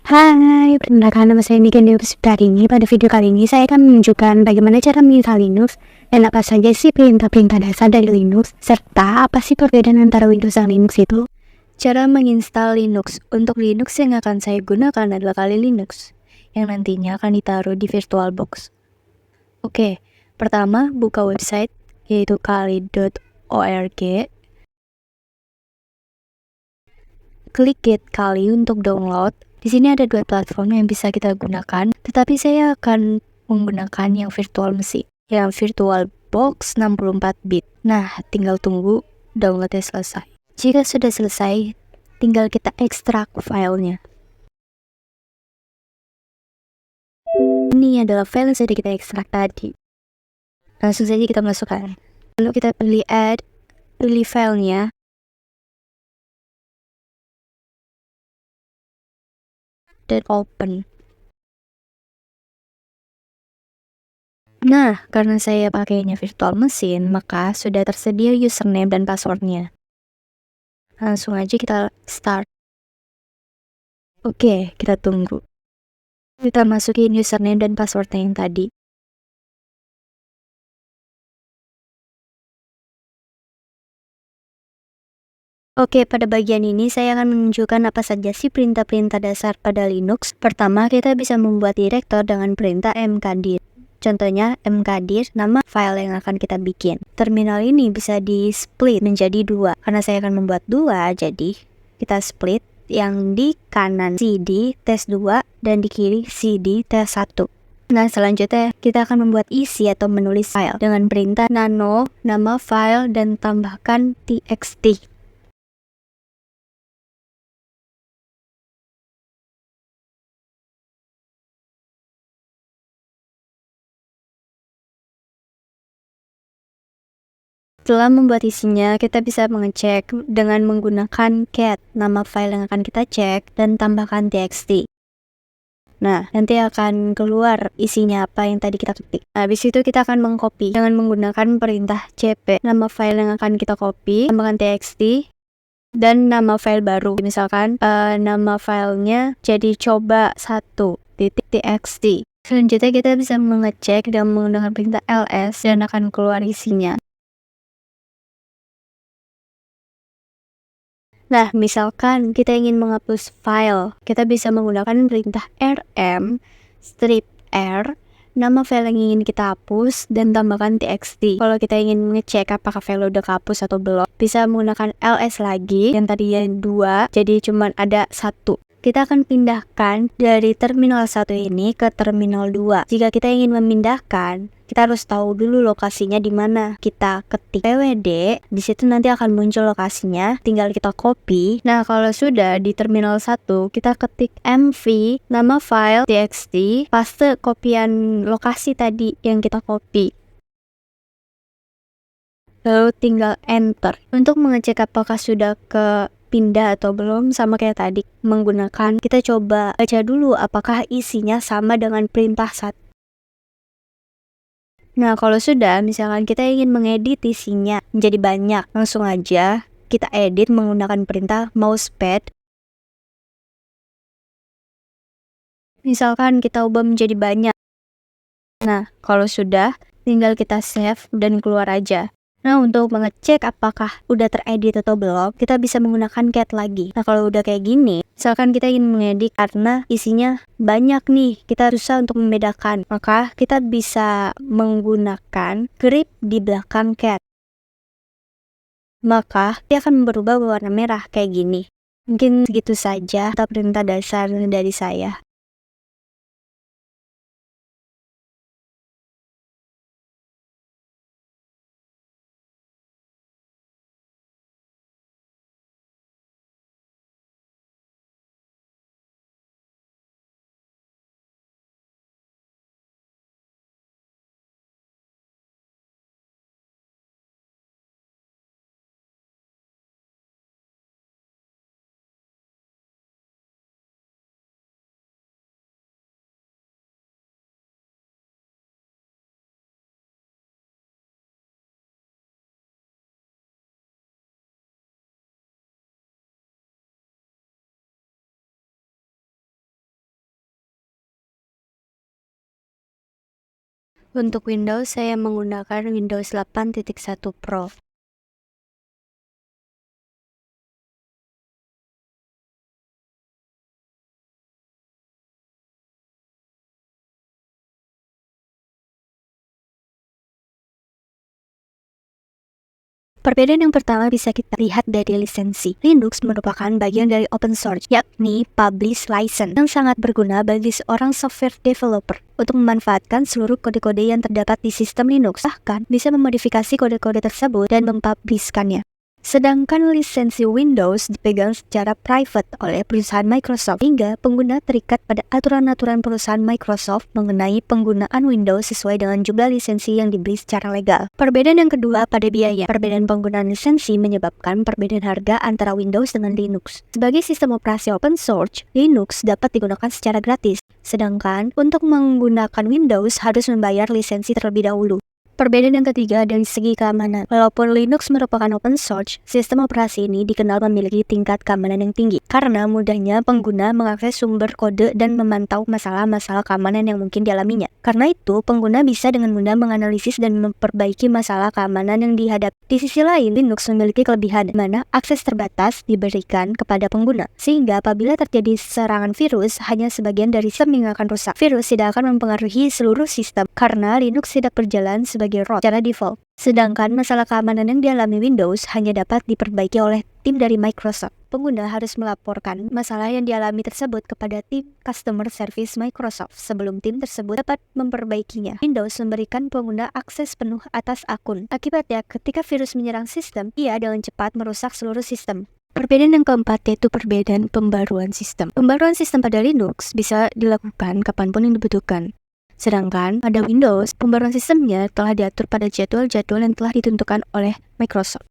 Hai, perkenalkan nama saya Mika News. Hari ini, pada video kali ini saya akan menunjukkan bagaimana cara menginstal Linux dan apa saja sih perintah-perintah dasar dari Linux, serta apa sih perbedaan antara Windows dan Linux itu. Cara menginstal Linux. Untuk Linux yang akan saya gunakan adalah Kali Linux, yang nantinya akan ditaruh di VirtualBox. Oke, pertama buka website yaitu kali.org. Klik Get Kali untuk download. Di sini ada dua platform yang bisa kita gunakan, tetapi saya akan menggunakan yang virtual machine, yang VirtualBox 64 bit. Nah, tinggal tunggu downloadnya selesai. Jika sudah selesai, tinggal kita ekstrak filenya. Ini adalah file yang sudah kita ekstrak tadi. Langsung saja kita masukkan. Lalu kita pilih add, pilih filenya. Dan open. Nah, karena saya pakainya virtual machine, maka sudah tersedia username dan passwordnya. Langsung aja kita start. Oke, kita tunggu. Kita masukin username dan passwordnya yang tadi. Oke, pada bagian ini saya akan menunjukkan apa saja sih perintah-perintah dasar pada Linux. Pertama, kita bisa membuat direktor dengan perintah mkdir. Contohnya, mkdir nama file yang akan kita bikin. Terminal ini bisa di split menjadi dua. Karena saya akan membuat dua, jadi kita split. Yang di kanan cd test2 dan di kiri cd test1. Nah, selanjutnya kita akan membuat isi atau menulis file dengan perintah nano nama file dan tambahkan txt. Setelah membuat isinya, kita bisa mengecek dengan menggunakan cat, nama file yang akan kita cek, dan tambahkan txt. Nah, nanti akan keluar isinya apa yang tadi kita ketik. Nah, habis itu kita akan mengcopy dengan menggunakan perintah cp, nama file yang akan kita copy, tambahkan txt, dan nama file baru. Misalkan nama filenya jadi coba1.txt. Selanjutnya kita bisa mengecek dan menggunakan perintah ls dan akan keluar isinya. Nah, misalkan kita ingin menghapus file, kita bisa menggunakan perintah rm strip r, nama file yang ingin kita hapus, dan tambahkan txt. Kalau kita ingin ngecek apakah file udah kehapus atau belum, bisa menggunakan ls lagi, yang tadinya 2, jadi cuma ada 1. Kita akan pindahkan dari terminal 1 ini ke terminal 2. Jika kita ingin memindahkan, kita harus tahu dulu lokasinya di mana. Kita ketik pwd, di situ nanti akan muncul lokasinya, tinggal kita copy. Nah, kalau sudah di terminal 1, kita ketik mv, nama file txt, paste kopian lokasi tadi yang kita copy. Lalu tinggal enter. Untuk mengecek apakah sudah pindah atau belum, sama kayak tadi, menggunakan kita coba baca dulu apakah isinya sama dengan perintah 1. Nah, kalau sudah, misalkan kita ingin mengedit isinya menjadi banyak, langsung aja kita edit menggunakan perintah mousepad. Misalkan kita ubah menjadi banyak. Nah, kalau sudah, tinggal kita save dan keluar aja. Nah, untuk mengecek apakah udah teredit atau belum, kita bisa menggunakan cat lagi. Nah, kalau udah kayak gini, misalkan kita ingin mengedit karena isinya banyak nih, kita susah untuk membedakan, maka kita bisa menggunakan grep di belakang cat. Maka dia akan berubah berwarna merah kayak gini. Mungkin segitu saja perintah dasar dari saya. Untuk Windows, saya menggunakan Windows 8.1 Pro. Perbedaan yang pertama bisa kita lihat dari lisensi. Linux merupakan bagian dari open source, yakni publish license, yang sangat berguna bagi seorang software developer untuk memanfaatkan seluruh kode-kode yang terdapat di sistem Linux, bahkan bisa memodifikasi kode-kode tersebut dan mempublishkannya. Sedangkan lisensi Windows dipegang secara private oleh perusahaan Microsoft, hingga pengguna terikat pada aturan-aturan perusahaan Microsoft mengenai penggunaan Windows sesuai dengan jumlah lisensi yang dibeli secara legal. Perbedaan yang kedua pada biaya. Perbedaan penggunaan lisensi menyebabkan perbedaan harga antara Windows dengan Linux. Sebagai sistem operasi open source, Linux dapat digunakan secara gratis, sedangkan untuk menggunakan Windows harus membayar lisensi terlebih dahulu. Perbedaan yang ketiga dari segi keamanan. Walaupun Linux merupakan open source, sistem operasi ini dikenal memiliki tingkat keamanan yang tinggi karena mudahnya pengguna mengakses sumber kode dan memantau masalah-masalah keamanan yang mungkin dialaminya. Karena itu, pengguna bisa dengan mudah menganalisis dan memperbaiki masalah keamanan yang dihadapi. Di sisi lain, Linux memiliki kelebihan di mana akses terbatas diberikan kepada pengguna, sehingga apabila terjadi serangan virus, hanya sebagian dari sistem yang akan rusak. Virus tidak akan mempengaruhi seluruh sistem karena Linux tidak berjalan sebagai root secara default. Sedangkan masalah keamanan yang dialami Windows hanya dapat diperbaiki oleh tim dari Microsoft. Pengguna harus melaporkan masalah yang dialami tersebut kepada tim customer service Microsoft sebelum tim tersebut dapat memperbaikinya. Windows memberikan pengguna akses penuh atas akun. Akibatnya, ketika virus menyerang sistem, ia dengan cepat merusak seluruh sistem. Perbedaan yang keempat yaitu perbedaan pembaruan sistem. Pembaruan sistem pada Linux bisa dilakukan kapanpun yang dibutuhkan. Sedangkan pada Windows, pembaruan sistemnya telah diatur pada jadwal-jadwal yang telah ditentukan oleh Microsoft.